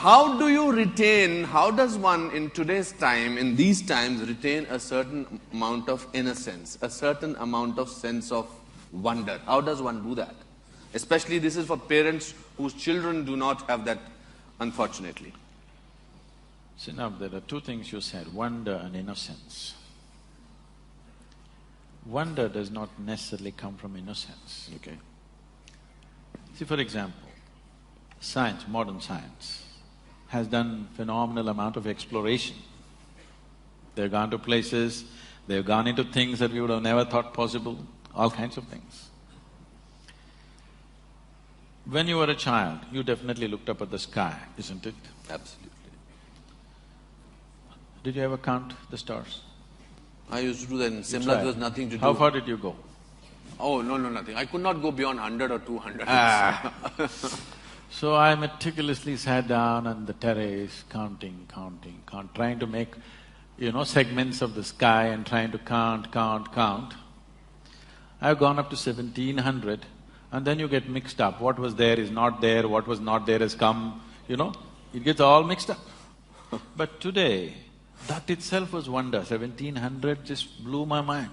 how does one in today's time, in these times, retain a certain amount of innocence, a certain amount of sense of wonder? How does one do that? Especially this is for parents whose children do not have that, unfortunately. See, now there are two things you said, wonder and innocence. Wonder does not necessarily come from innocence. Okay. See, for example, science, modern science, has done phenomenal amount of exploration. They've gone to places, they've gone into things that we would have never thought possible, all kinds of things. When you were a child, you definitely looked up at the sky, isn't it? Absolutely. Did you ever count the stars? I used to do that in Simla, there was nothing to do. How far did you go? Oh, no, nothing. I could not go beyond 100 or 200. So I meticulously sat down on the terrace, counting, trying to make, segments of the sky and trying to count. I've gone up to 1700 and then you get mixed up. What was there is not there, what was not there has come, it gets all mixed up. But today, that itself was wonder. 1700 just blew my mind.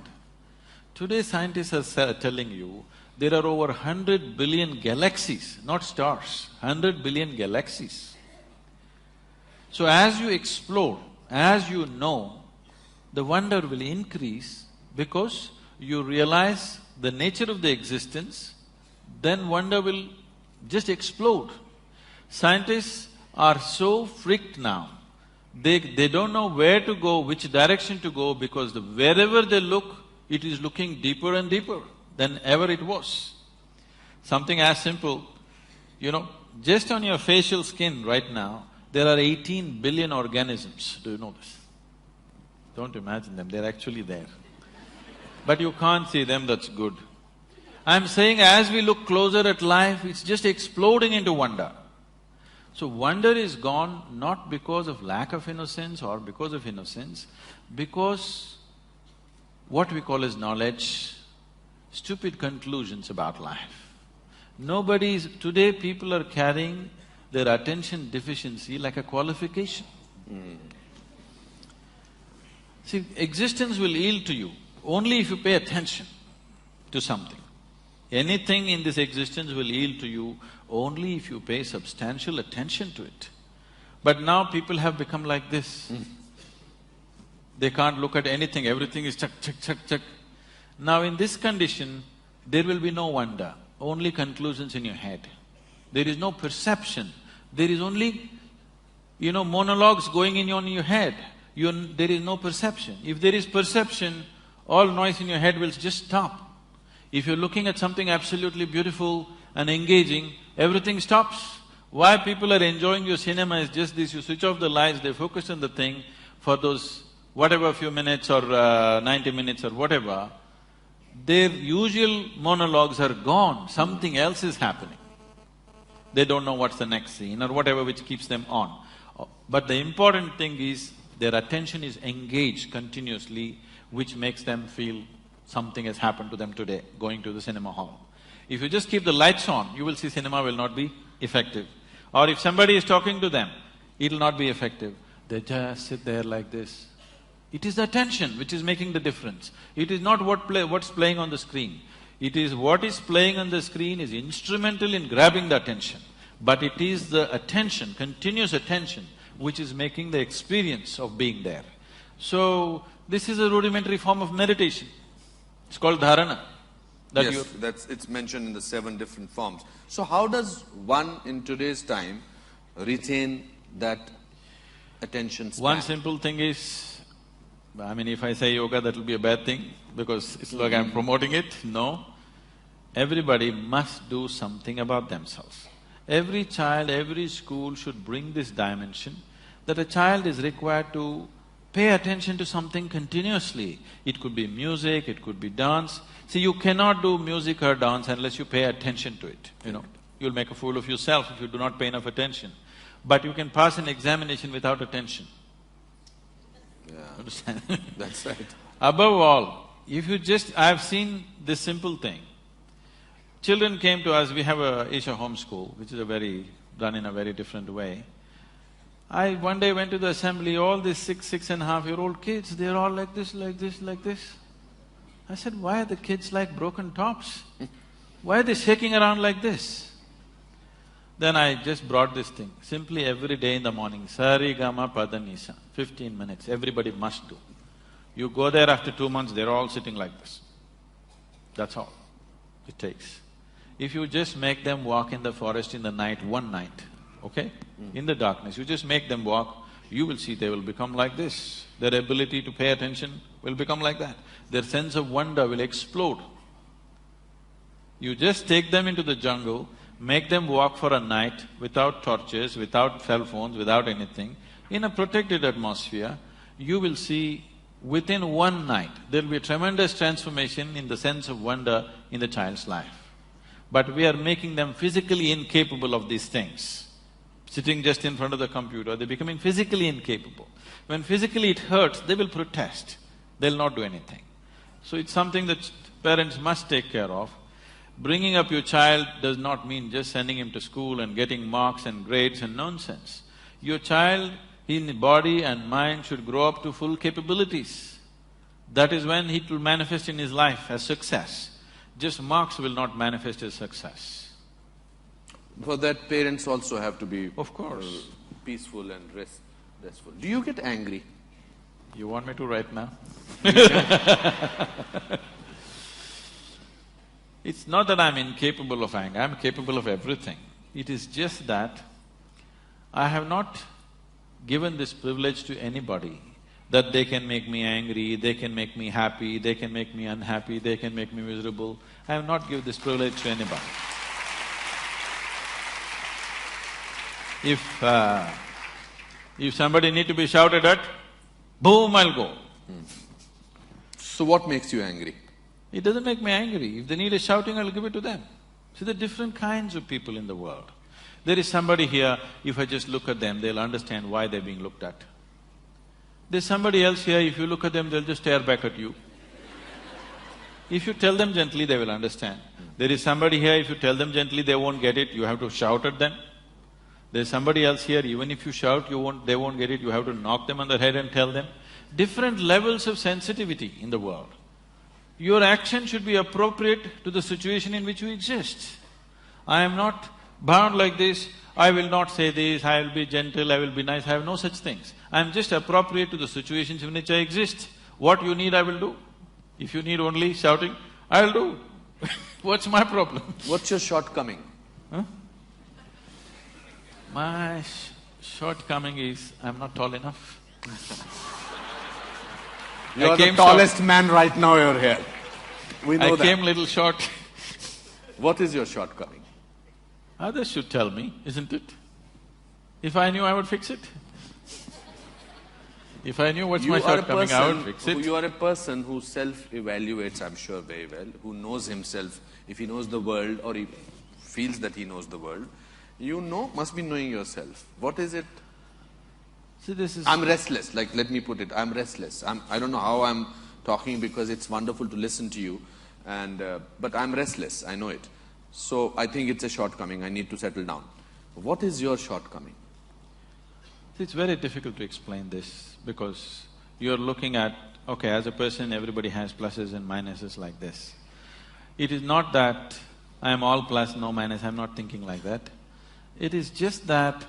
Today scientists are telling you there are over 100 billion galaxies, not stars, 100 billion galaxies. So as you explore, as you know, the wonder will increase because you realize the nature of the existence, then wonder will just explode. Scientists are so freaked now, they don't know where to go, which direction to go, because wherever they look, it is looking deeper and deeper than ever it was. Something as simple, just on your facial skin right now, there are 18 billion organisms. Do you know this? Don't imagine them, they're actually there. But you can't see them, that's good. I'm saying as we look closer at life, it's just exploding into wonder. So wonder is gone not because of lack of innocence or because of innocence, because what we call as knowledge, stupid conclusions about life. Today people are carrying their attention deficiency like a qualification. See, existence will yield to you only if you pay attention to something. Anything in this existence will yield to you only if you pay substantial attention to it. But now people have become like this. They can't look at anything, everything is check. Now in this condition, there will be no wonder, only conclusions in your head. There is no perception, there is only, monologues going on in your head. There is no perception. If there is perception, all noise in your head will just stop. If you're looking at something absolutely beautiful and engaging, everything stops. Why people are enjoying your cinema is just this, you switch off the lights, they focus on the thing for those whatever few minutes or 90 minutes or whatever, their usual monologues are gone, something else is happening. They don't know what's the next scene or whatever which keeps them on. But the important thing is their attention is engaged continuously, which makes them feel something has happened to them today, going to the cinema hall. If you just keep the lights on, you will see cinema will not be effective. Or if somebody is talking to them, it'll not be effective. They just sit there like this. It is the attention which is making the difference. It is not what's playing on the screen. It is what is playing on the screen is instrumental in grabbing the attention. But it is the attention, continuous attention, which is making the experience of being there. So, this is a rudimentary form of meditation. It's called dharana. It's mentioned in the 7 different forms. So how does one in today's time retain that attention span? One simple thing is, if I say yoga, that will be a bad thing because it's like I'm promoting it. No. Everybody must do something about themselves. Every child, every school should bring this dimension that a child is required to pay attention to something continuously. It could be music, it could be dance. See, you cannot do music or dance unless you pay attention to it, You'll make a fool of yourself if you do not pay enough attention. But you can pass an examination without attention. Yeah. Understand? That's right. Above all, if you I've seen this simple thing. Children came to us, we have a Isha home school, which is done in a very different way. I one day went to the assembly, all these 6.5-year-old kids, they're all like this, like this, like this. I said, why are the kids like broken tops? Why are they shaking around like this? Then I just brought this thing, simply every day in the morning, Sari Gama Pada Nisa, 15 minutes, everybody must do. You go there after 2 months, they're all sitting like this. That's all it takes. If you just make them walk in the forest in the night, one night, okay? In the darkness, you just make them walk, you will see they will become like this. Their ability to pay attention will become like that. Their sense of wonder will explode. You just take them into the jungle, make them walk for a night without torches, without cell phones, without anything, in a protected atmosphere, you will see within one night, there'll be a tremendous transformation in the sense of wonder in the child's life. But we are making them physically incapable of these things. Sitting just in front of the computer, they're becoming physically incapable. When physically it hurts, they will protest, they'll not do anything. So it's something that parents must take care of. Bringing up your child does not mean just sending him to school and getting marks and grades and nonsense. Your child in body and mind should grow up to full capabilities. That is when it will manifest in his life as success. Just marks will not manifest as success. For that, parents also have to be… Of course. Peaceful and restful. Do you get angry? You want me to right now? It's not that I'm incapable of anger, I'm capable of everything. It is just that I have not given this privilege to anybody that they can make me angry, they can make me happy, they can make me unhappy, they can make me miserable. I have not given this privilege to anybody. If somebody need to be shouted at, boom, I'll go. So what makes you angry? It doesn't make me angry. If they need a shouting, I'll give it to them. See, there are different kinds of people in the world. There is somebody here, if I just look at them, they'll understand why they're being looked at. There's somebody else here, if you look at them, they'll just stare back at you. If you tell them gently, they will understand. There is somebody here, if you tell them gently, they won't get it, you have to shout at them. There's somebody else here, even if you shout, they won't get it, you have to knock them on the head and tell them. Different levels of sensitivity in the world. Your action should be appropriate to the situation in which you exist. I am not bound like this, I will not say this, I will be gentle, I will be nice, I have no such things. I am just appropriate to the situations in which I exist. What you need, I will do. If you need only shouting, I will do. What's my problem? What's your shortcoming? Huh? My shortcoming is, I'm not tall enough. You're the tallest man right now, you're here. We know that. I came little short. What is your shortcoming? Others should tell me, isn't it? If I knew, I would fix it. If I knew what's my shortcoming, I would fix it. You are a person who self-evaluates, I'm sure, very well, who knows himself. If he knows the world or he feels that he knows the world, you know, must be knowing yourself. What is it? See, this is… I'm restless, like let me put it, I'm restless. I don't know how I'm talking because it's wonderful to listen to you, but I'm restless, I know it. So I think it's a shortcoming, I need to settle down. What is your shortcoming? It's very difficult to explain this because you're looking at, okay, as a person everybody has pluses and minuses like this. It is not that I am all plus, no minus, I'm not thinking like that. It is just that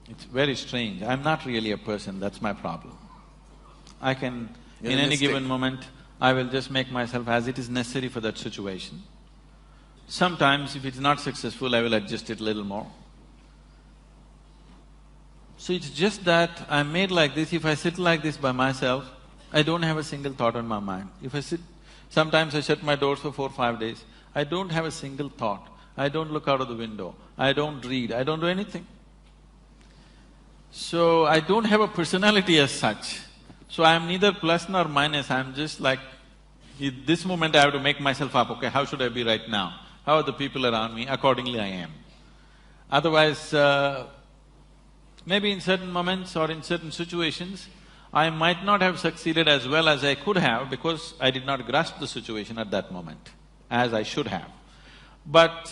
it's very strange. I'm not really a person, that's my problem. I can, in any given moment, I will just make myself as it is necessary for that situation. Sometimes, if it's not successful, I will adjust it a little more. So it's just that I'm made like this, if I sit like this by myself, I don't have a single thought on my mind. If I sit… sometimes I shut my doors for 4 or 5 days, I don't have a single thought. I don't look out of the window, I don't read, I don't do anything. So, I don't have a personality as such. So, I am neither plus nor minus, I am just like, at this moment I have to make myself up, okay, how should I be right now? How are the people around me? Accordingly I am. Otherwise, maybe in certain moments or in certain situations, I might not have succeeded as well as I could have because I did not grasp the situation at that moment, as I should have. But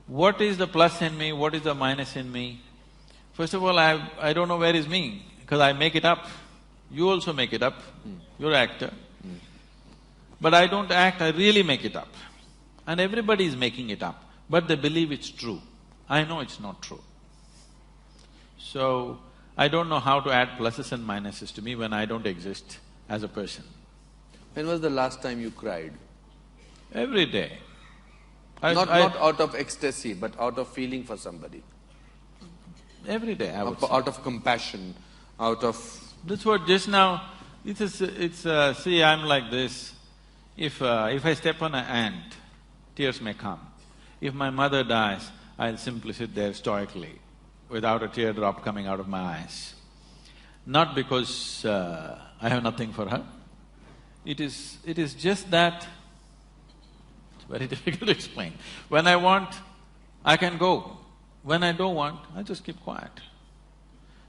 What is the plus in me, what is the minus in me? First of all, I don't know where is me, because I make it up. You also make it up, you're an actor. But I don't act, I really make it up. And everybody is making it up, but they believe it's true. I know it's not true. So, I don't know how to add pluses and minuses to me when I don't exist as a person. When was the last time you cried? Every day. Not out of ecstasy, but out of feeling for somebody. Every day, I would say. Out of compassion, out of… That's what just now, see, I'm like this. If I step on an ant, tears may come. If my mother dies, I'll simply sit there stoically, without a teardrop coming out of my eyes. Not because I have nothing for her. It is just that… it's very difficult to explain. When I want, I can go. When I don't want, I just keep quiet.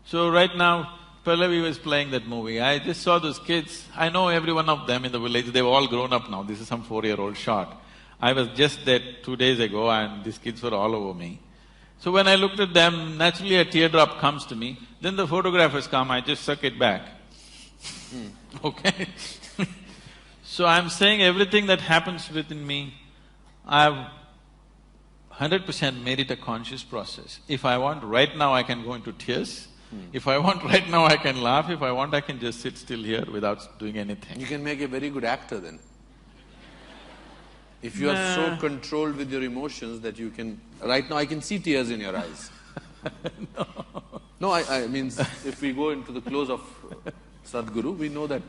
So right now, Pallavi was playing that movie. I just saw those kids. I know every one of them in the village. They've all grown up now. This is some 4-year-old shot. I was just there 2 days ago and these kids were all over me. So when I looked at them, naturally a teardrop comes to me. Then the photographers come, I just suck it back. Okay? So I'm saying everything that happens within me, I've 100% made it a conscious process. If I want right now, I can go into tears. If I want right now, I can laugh. If I want, I can just sit still here without doing anything. You can make a very good actor then. If you are so controlled with your emotions that you can… Right now I can see tears in your eyes. No, I mean, if we go into the close of Sadhguru, we know that.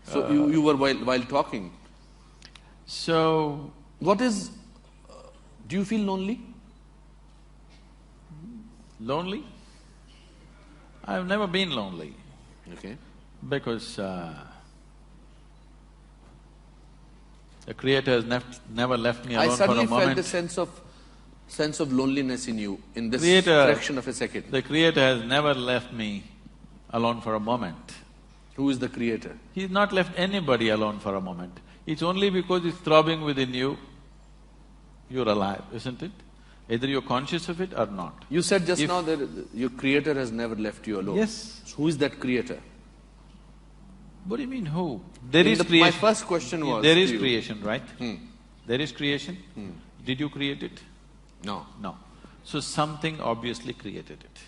So you were while talking. So… What is… do you feel lonely? Lonely? I've never been lonely. Okay. Because the Creator has never left me alone for a moment. I suddenly felt a sense of loneliness in you in this fraction of a second. The Creator has never left me alone for a moment. Who is the Creator? He's not left anybody alone for a moment. It's only because it's throbbing within you, you're alive, isn't it? Either you're conscious of it or not. You said just now that your Creator has never left you alone. Yes. So who is that Creator? What do you mean, who? There is creation. My first question was… There is creation, right? There is creation. Did you create it? No. No. So something obviously created it.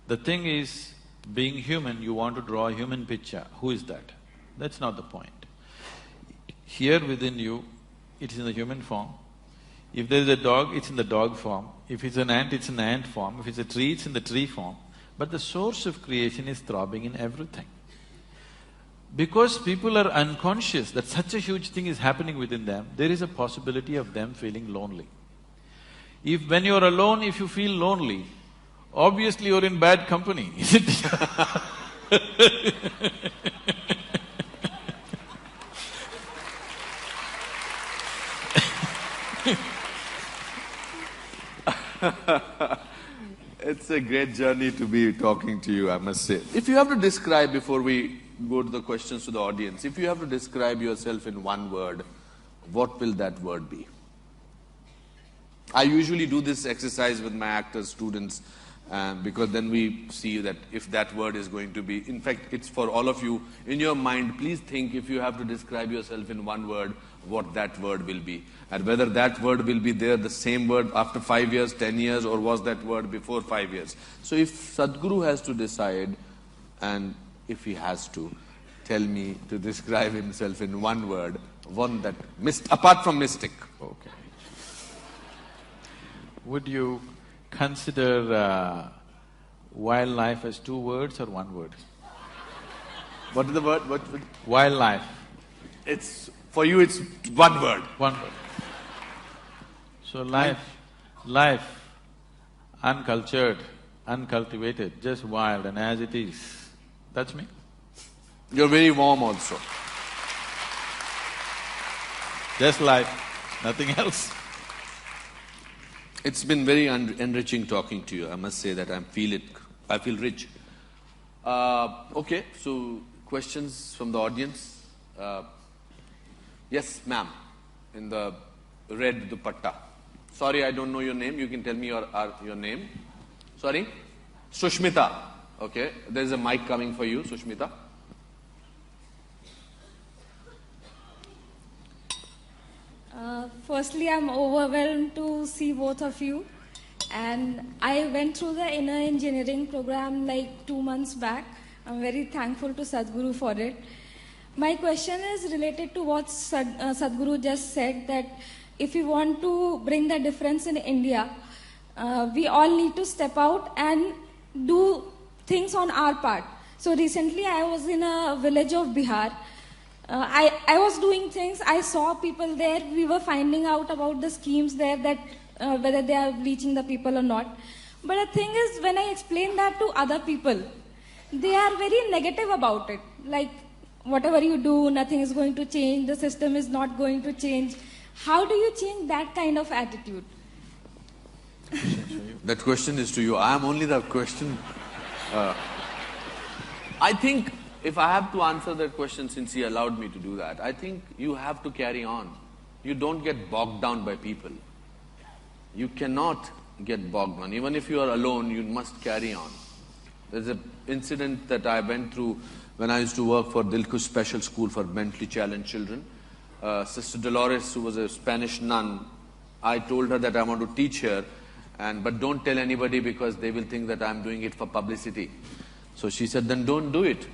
The thing is, being human, you want to draw a human picture. Who is that? That's not the point. Here within you, it is in the human form. If there is a dog, it's in the dog form. If it's an ant, it's in the ant form. If it's a tree, it's in the tree form. But the source of creation is throbbing in everything. Because people are unconscious that such a huge thing is happening within them, there is a possibility of them feeling lonely. When you're alone, if you feel lonely, obviously you're in bad company, isn't it? It's a great journey to be talking to you, I must say. If you have to describe, before we go to the questions to the audience, if you have to describe yourself in one word, what will that word be? I usually do this exercise with my actors, students, because then we see that if that word is going to be… In fact, it's for all of you. In your mind, please think, if you have to describe yourself in one word, what that word will be. And whether that word will be there, the same word after 5 years, 10 years, or was that word before 5 years. So if Sadhguru has to decide, and if he has to, tell me to describe himself in one word, one that… apart from mystic. Okay. Would you consider wildlife as 2 words or 1 word? What is the word? Wildlife. It's… for you it's 1 word. 1 word. So life, uncultured, uncultivated, just wild and as it is, that's me. You're very warm also. Just life, nothing else. It's been very enriching talking to you. I must say that I feel rich. Okay, so questions from the audience? Yes, ma'am, in the red dupatta. Sorry, I don't know your name. You can tell me your name. Sorry? Sushmita. Okay, there's a mic coming for you, Sushmita. Firstly, I'm overwhelmed to see both of you. And I went through the inner engineering program like 2 months back. I'm very thankful to Sadhguru for it. My question is related to what Sadhguru just said, that if we want to bring the difference in India, we all need to step out and do things on our part. So recently I was in a village of Bihar. I was doing things, I saw people there, we were finding out about the schemes there, that whether they are reaching the people or not. But the thing is, when I explain that to other people, they are very negative about it. Like, whatever you do, nothing is going to change, the system is not going to change. How do you change that kind of attitude? That question is to you. I am only the question. I think if I have to answer that question, since he allowed me to do that, I think you have to carry on. You don't get bogged down by people. You cannot get bogged down. Even if you are alone, you must carry on. There's an incident that I went through when I used to work for Dilkush Special School for mentally challenged children. Sister Dolores, who was a Spanish nun, I told her that I want to teach here, but don't tell anybody because they will think that I'm doing it for publicity. So she said, then don't do it.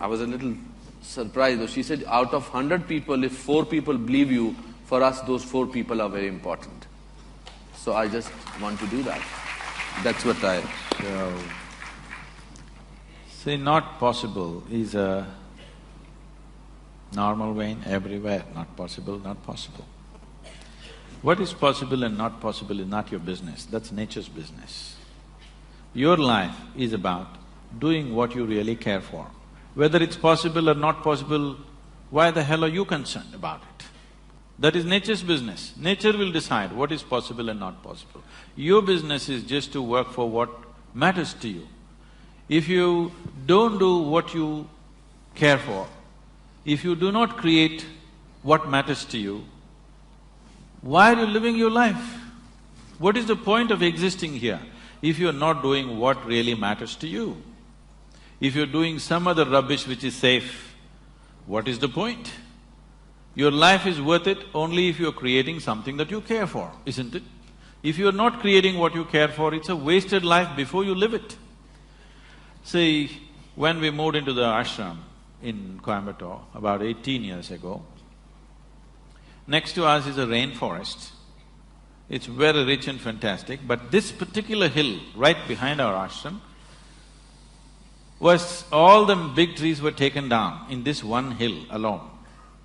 I was a little surprised. She said, out of 100 people, if 4 people believe you, for us those 4 people are very important. So I just want to do that. That's what I… So, see, not possible is a normal vein everywhere. Not possible, not possible. What is possible and not possible is not your business, that's nature's business. Your life is about doing what you really care for. Whether it's possible or not possible, why the hell are you concerned about it? That is nature's business. Nature will decide what is possible and not possible. Your business is just to work for what matters to you. If you don't do what you care for, if you do not create what matters to you, why are you living your life? What is the point of existing here if you're not doing what really matters to you? If you're doing some other rubbish which is safe, what is the point? Your life is worth it only if you're creating something that you care for, isn't it? If you're not creating what you care for, it's a wasted life before you live it. See, when we moved into the ashram in Coimbatore about 18 years ago, next to us is a rainforest. It's very rich and fantastic, but this particular hill right behind our ashram all the big trees were taken down in this one hill alone,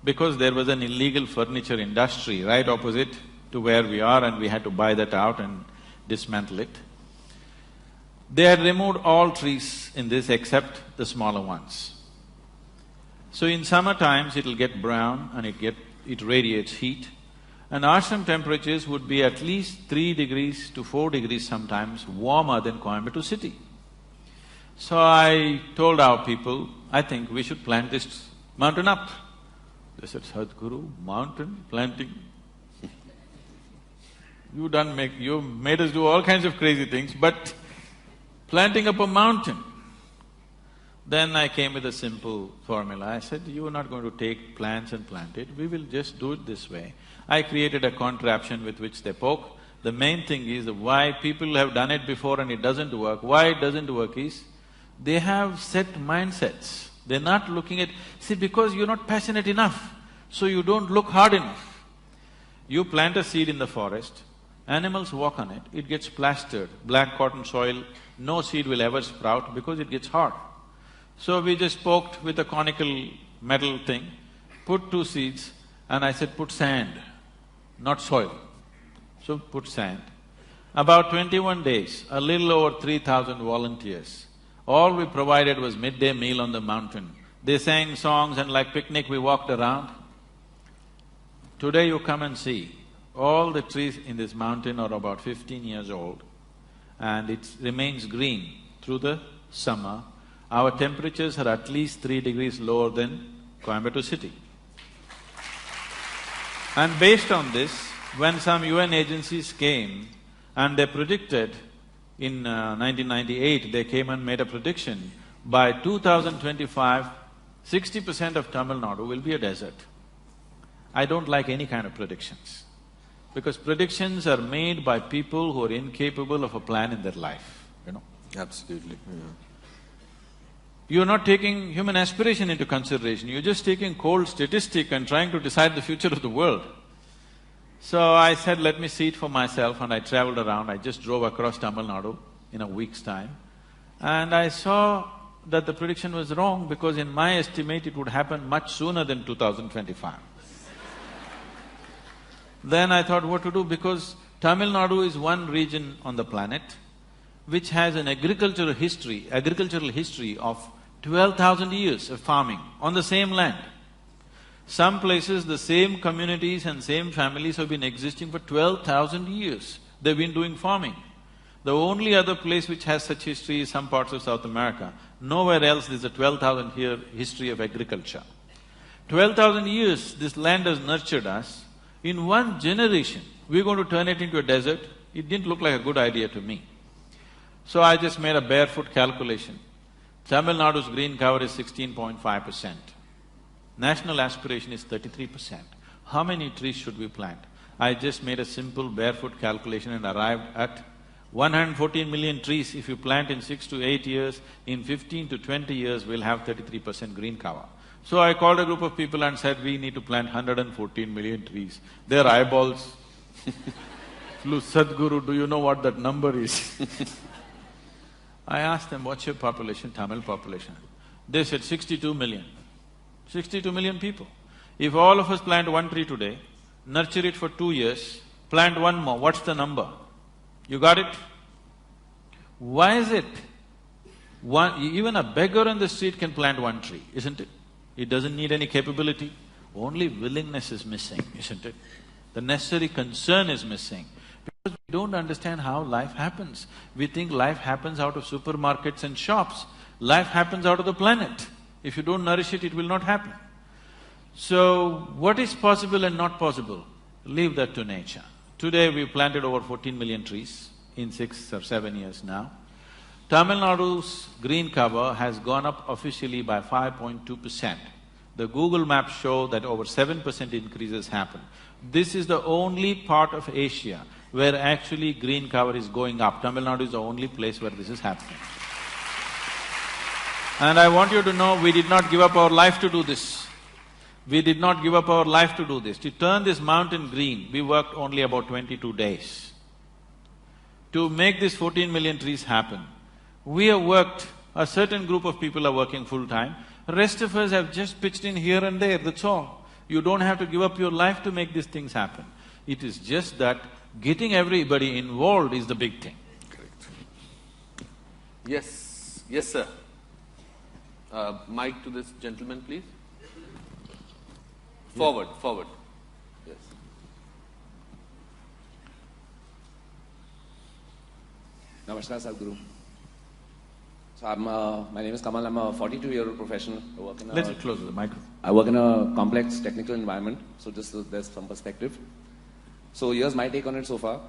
because there was an illegal furniture industry right opposite to where we are, and we had to buy that out and dismantle it. They had removed all trees in this except the smaller ones. So in summer times it'll get brown and it radiates heat, and ashram temperatures would be at least 3 degrees to 4 degrees sometimes warmer than Coimbatore city. So I told our people, I think we should plant this mountain up. They said, Sadhguru, mountain planting? You made us do all kinds of crazy things, but planting up a mountain. Then I came with a simple formula. I said, you are not going to take plants and plant it, we will just do it this way. I created a contraption with which they poke. The main thing is why people have done it before and it doesn't work. Why it doesn't work is, they have set mindsets. They're not looking at… See, because you're not passionate enough, so you don't look hard enough. You plant a seed in the forest, animals walk on it, it gets plastered, black cotton soil, no seed will ever sprout because it gets hard. So we just poked with a conical metal thing, put 2 seeds, and I said, put sand, not soil. So put sand. About 21 days, a little over 3,000 volunteers. All we provided was midday meal on the mountain. They sang songs and like picnic we walked around. Today you come and see, all the trees in this mountain are about 15 years old and it remains green through the summer. Our temperatures are at least 3 degrees lower than Coimbatore city. And based on this, when some UN agencies came and they predicted in 1998, they came and made a prediction, by 2025, 60% of Tamil Nadu will be a desert. I don't like any kind of predictions, because predictions are made by people who are incapable of a plan in their life, you know. Absolutely, yeah. You're not taking human aspiration into consideration, you're just taking cold statistic and trying to decide the future of the world. So I said, let me see it for myself, and I traveled around. I just drove across Tamil Nadu in a week's time, and I saw that the prediction was wrong, because in my estimate it would happen much sooner than 2025. Then I thought what to do, because Tamil Nadu is one region on the planet which has an agricultural history of 12,000 years of farming on the same land. Some places, the same communities and same families have been existing for 12,000 years. They've been doing farming. The only other place which has such history is some parts of South America. Nowhere else there's a 12,000 year history of agriculture. 12,000 years this land has nurtured us. In one generation, we're going to turn it into a desert. It didn't look like a good idea to me. So I just made a barefoot calculation. Tamil Nadu's green cover is 16.5%. National aspiration is 33%. How many trees should we plant? I just made a simple barefoot calculation and arrived at 114 million trees. If you plant in 6 to 8 years, in 15 to 20 years, we'll have 33% green cover. So I called a group of people and said, we need to plant 114 million trees. Their eyeballs flew, Sadhguru, do you know what that number is? I asked them, what's your population, Tamil population? They said 62 million. 62 million people. If all of us plant one tree today, nurture it for 2 years, plant one more, what's the number? You got it? Why is it? Even a beggar on the street can plant one tree, isn't it? It doesn't need any capability. Only willingness is missing, isn't it? The necessary concern is missing. Because we don't understand how life happens. We think life happens out of supermarkets and shops. Life happens out of the planet. If you don't nourish it, it will not happen. So, what is possible and not possible? Leave that to nature. Today we've planted over 14 million trees in 6 or 7 years now. Tamil Nadu's green cover has gone up officially by 5.2%. The Google Maps show that over 7% increases happen. This is the only part of Asia where actually green cover is going up. Tamil Nadu is the only place where this is happening. And I want you to know, we did not give up our life to do this. We did not give up our life to do this. To turn this mountain green, we worked only about 22 days. To make this 14 million trees happen, we have worked, a certain group of people are working full-time, rest of us have just pitched in here and there, that's all. You don't have to give up your life to make these things happen. It is just that getting everybody involved is the big thing. Correct. Yes, yes sir. Mic to this gentleman, please. Forward, forward. Yes. Namaskar, Sadhguru. So my name is Kamal, I'm a 42-year-old professional. I work in a… Little closer to the microphone. I work in a complex technical environment, so just so there's some perspective. So here's my take on it so far.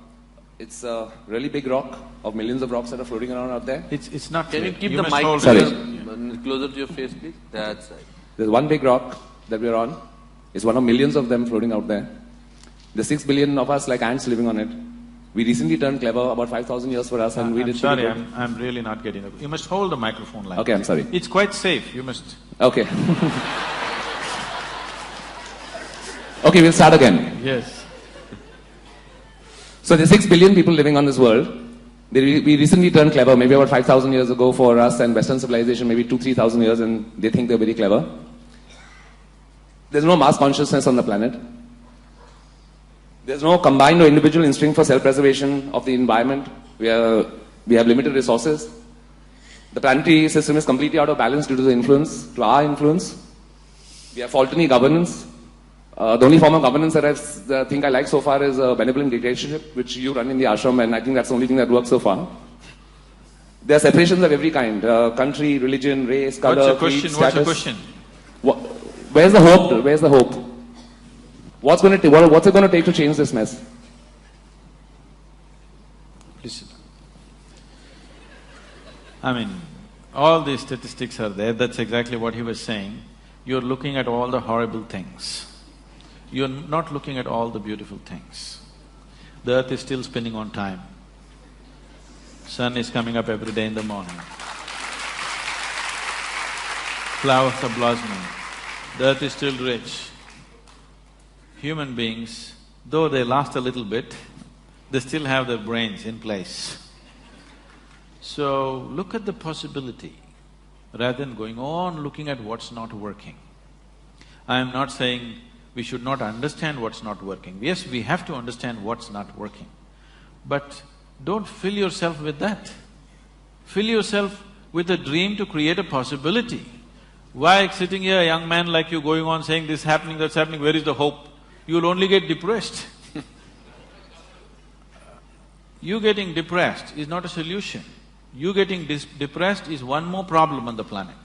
It's a really big rock of millions of rocks that are floating around out there. It's not… Can you keep the must mic hold closer to your face, please? That's right. There's one big rock that we're on. It's one of millions of them floating out there. There's 6 billion of us like ants living on it. We recently turned clever, about 5,000 years for us, and we did… Sorry, I'm really not getting it. You must hold the microphone like… Okay, I'm sorry. It's quite safe, you must… Okay. Okay, we'll start again. Yes. So there's 6 billion people living on this world. We recently turned clever, maybe about 5,000 years ago for us, and Western civilization maybe 2,000–3,000 years, and they think they're very clever. There's no mass consciousness on the planet. There's no combined or individual instinct for self-preservation of the environment. We have limited resources. The planetary system is completely out of balance due to the influence, to our influence. We have faulty governance. The only form of governance that I think I like so far is a benevolent dictatorship, which you run in the ashram, and I think that's the only thing that works so far. There are separations of every kind, country, religion, race, color, creed, status. What's your question? Where's the hope? Where's the hope? What's it going to take to change this mess? Please sit down. I mean, all these statistics are there, that's exactly what he was saying. You're looking at all the horrible things. You're not looking at all the beautiful things. The earth is still spinning on time. Sun is coming up every day in the morning. Flowers are blossoming. The earth is still rich. Human beings, though they last a little bit, they still have their brains in place. So, look at the possibility rather than going on looking at what's not working. I am not saying we should not understand what's not working. Yes, we have to understand what's not working. But don't fill yourself with that. Fill yourself with a dream to create a possibility. Why sitting here, a young man like you going on saying this is happening, that's happening, where is the hope? You'll only get depressed. You getting depressed is not a solution. You getting depressed is one more problem on the planet.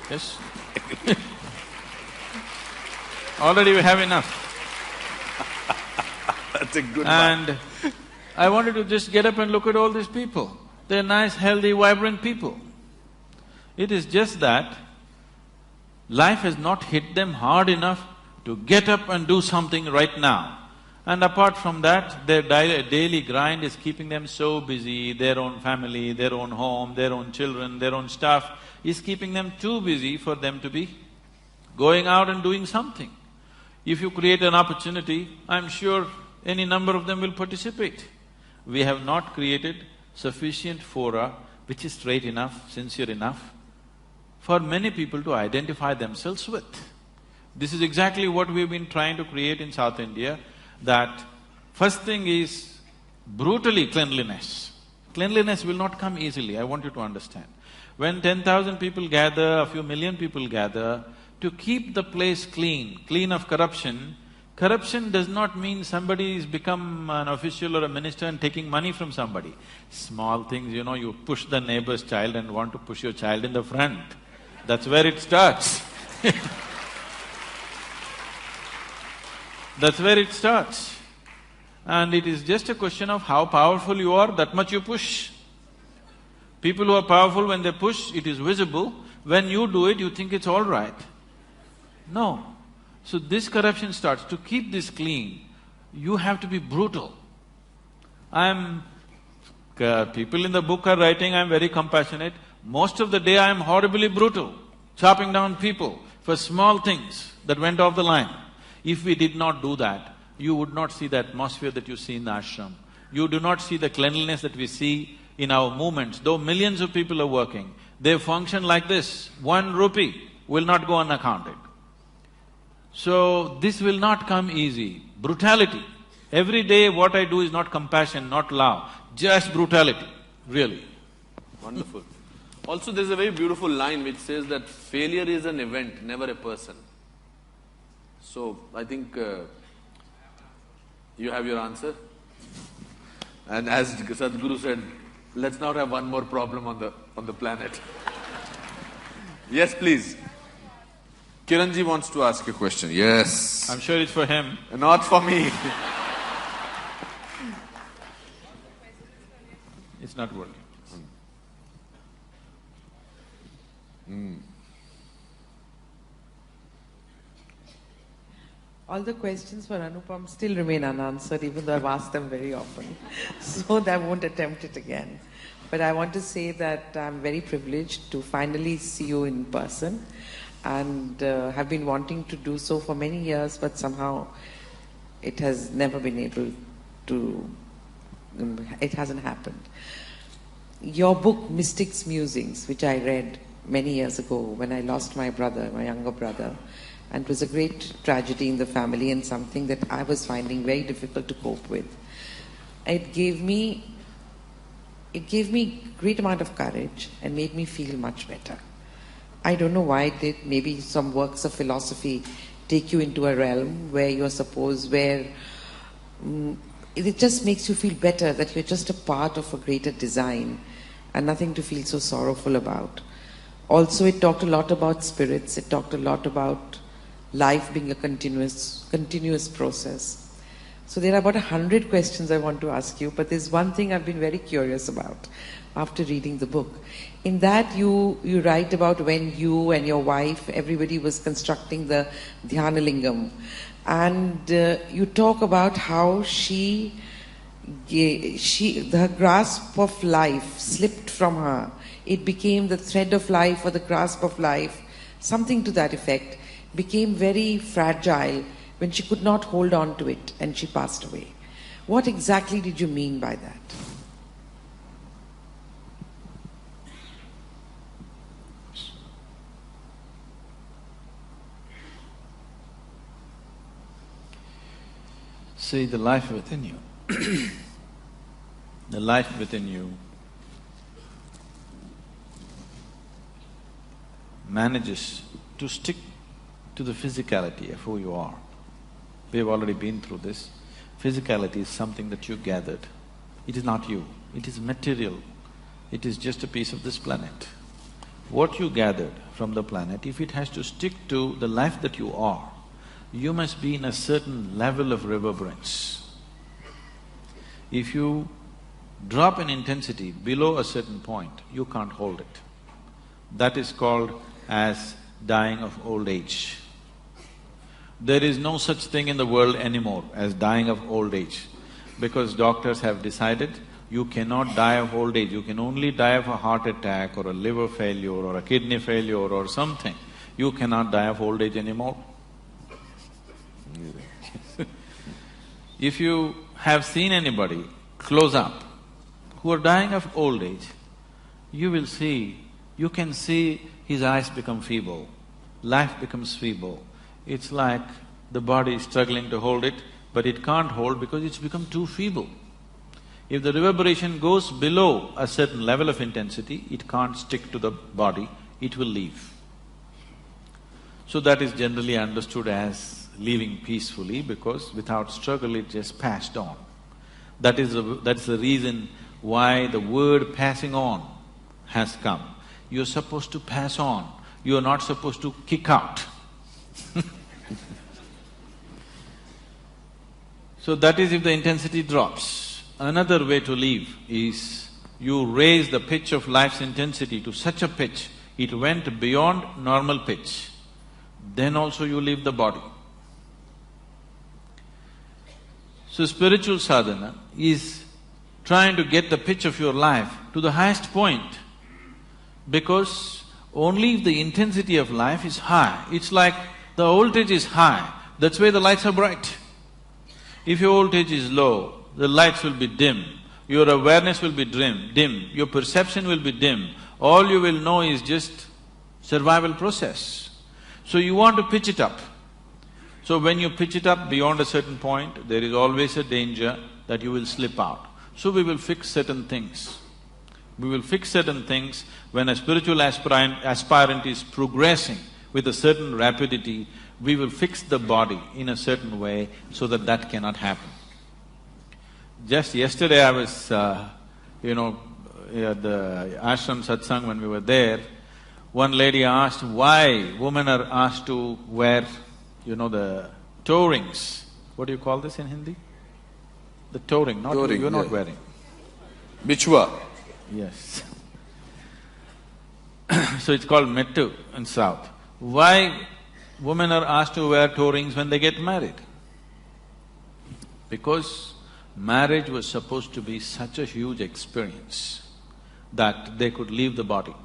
Yes? Already we have enough. That's a good one. And I wanted to just get up and look at all these people. They're nice, healthy, vibrant people. It is just that life has not hit them hard enough to get up and do something right now. And apart from that, their daily grind is keeping them so busy, their own family, their own home, their own children, their own stuff is keeping them too busy for them to be going out and doing something. If you create an opportunity, I'm sure any number of them will participate. We have not created sufficient fora which is straight enough, sincere enough for many people to identify themselves with. This is exactly what we've been trying to create in South India, that first thing is brutally cleanliness. Cleanliness will not come easily, I want you to understand. When 10,000 people gather, a few million people gather, to keep the place clean, clean of corruption, corruption does not mean somebody's become an official or a minister and taking money from somebody. Small things, you push the neighbor's child and want to push your child in the front. That's where it starts. That's where it starts. And it is just a question of how powerful you are, that much you push. People who are powerful, when they push, it is visible. When you do it, you think it's all right. No. So this corruption starts. To keep this clean, you have to be brutal. People in the book are writing, I'm very compassionate. Most of the day I am horribly brutal, chopping down people for small things that went off the line. If we did not do that, you would not see the atmosphere that you see in the ashram. You do not see the cleanliness that we see in our movements. Though millions of people are working, they function like this. 1 rupee will not go unaccounted. So, this will not come easy. Brutality. Every day what I do is not compassion, not love, just brutality, really. Wonderful. Also, there's a very beautiful line which says that failure is an event, never a person. So, I think you have your answer. And as Sadhguru said, let's not have one more problem on the planet. Yes, please. Kiranji wants to ask a question. Yes. I'm sure it's for him. Not for me. It's not working. All the questions for Anupam still remain unanswered, even though I've asked them very often. So I won't attempt it again. But I want to say that I'm very privileged to finally see you in person, and have been wanting to do so for many years, but somehow it has never been able to… it hasn't happened. Your book, Mystics Musings, which I read many years ago when I lost my brother, my younger brother, and it was a great tragedy in the family and something that I was finding very difficult to cope with. It gave me great amount of courage and made me feel much better. I don't know why it did. Maybe some works of philosophy take you into a realm where you're supposed, where it just makes you feel better that you're just a part of a greater design and nothing to feel so sorrowful about. Also, it talked a lot about spirits. It talked a lot about life being a continuous process. So there are about 100 questions I want to ask you, but there's one thing I've been very curious about after reading the book. In that you write about when you and your wife, everybody was constructing the Dhyanalingam, and you talk about how her grasp of life slipped from her. It became the thread of life or the grasp of life, something to that effect, became very fragile when she could not hold on to it and she passed away. What exactly did you mean by that? See, the life within you, the life within you manages to stick to the physicality of who you are. We have already been through this. Physicality is something that you gathered. It is not you, it is material. It is just a piece of this planet. What you gathered from the planet, if it has to stick to the life that you are, you must be in a certain level of reverberance. If you drop in intensity below a certain point, you can't hold it. That is called as dying of old age. There is no such thing in the world anymore as dying of old age, because doctors have decided you cannot die of old age, you can only die of a heart attack or a liver failure or a kidney failure or something. You cannot die of old age anymore. If you have seen anybody close up who are dying of old age, you can see his eyes become feeble, life becomes feeble. It's like the body is struggling to hold it, but it can't hold because it's become too feeble. If the reverberation goes below a certain level of intensity, it can't stick to the body, it will leave. So that is generally understood as leaving peacefully, because without struggle it just passed on. That's the reason why the word passing on has come. You're supposed to pass on, you're not supposed to kick out. So that is if the intensity drops. Another way to leave is you raise the pitch of life's intensity to such a pitch, it went beyond normal pitch, then also you leave the body. So spiritual sadhana is trying to get the pitch of your life to the highest point, because only if the intensity of life is high, it's like the voltage is high, that's why the lights are bright. If your voltage is low, the lights will be dim, your awareness will be dim, your perception will be dim, all you will know is just survival process. So you want to pitch it up. So when you pitch it up beyond a certain point, there is always a danger that you will slip out. So we will fix certain things. We will fix certain things when a spiritual aspirant is progressing with a certain rapidity, we will fix the body in a certain way so that that cannot happen. Just yesterday I was, at the ashram satsang when we were there, one lady asked why women are asked to wear, the toe rings. What do you call this in Hindi? The toe ring, not you, you're not wearing. Bichwa. Yes. So it's called mettu in South. Why women are asked to wear toe rings when they get married? Because marriage was supposed to be such a huge experience that they could leave the body.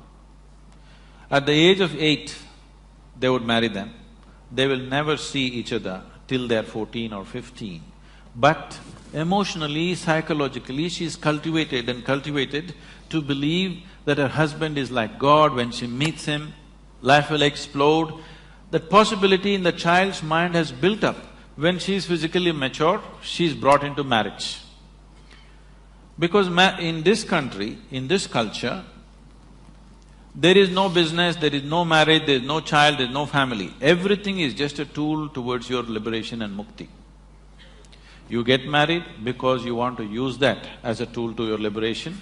At the age of 8, they would marry them. They will never see each other till they're 14 or 15. But emotionally, psychologically, she is cultivated to believe that her husband is like God. When she meets him, life will explode. That possibility in the child's mind has built up. When she is physically mature, she is brought into marriage. Because in this country, in this culture, there is no business, there is no marriage, there is no child, there is no family. Everything is just a tool towards your liberation and mukti. You get married because you want to use that as a tool to your liberation.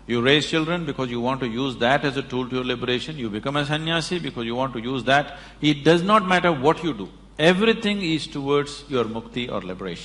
You raise children because you want to use that as a tool to your liberation. You become a sannyasi because you want to use that. It does not matter what you do. Everything is towards your mukti or liberation.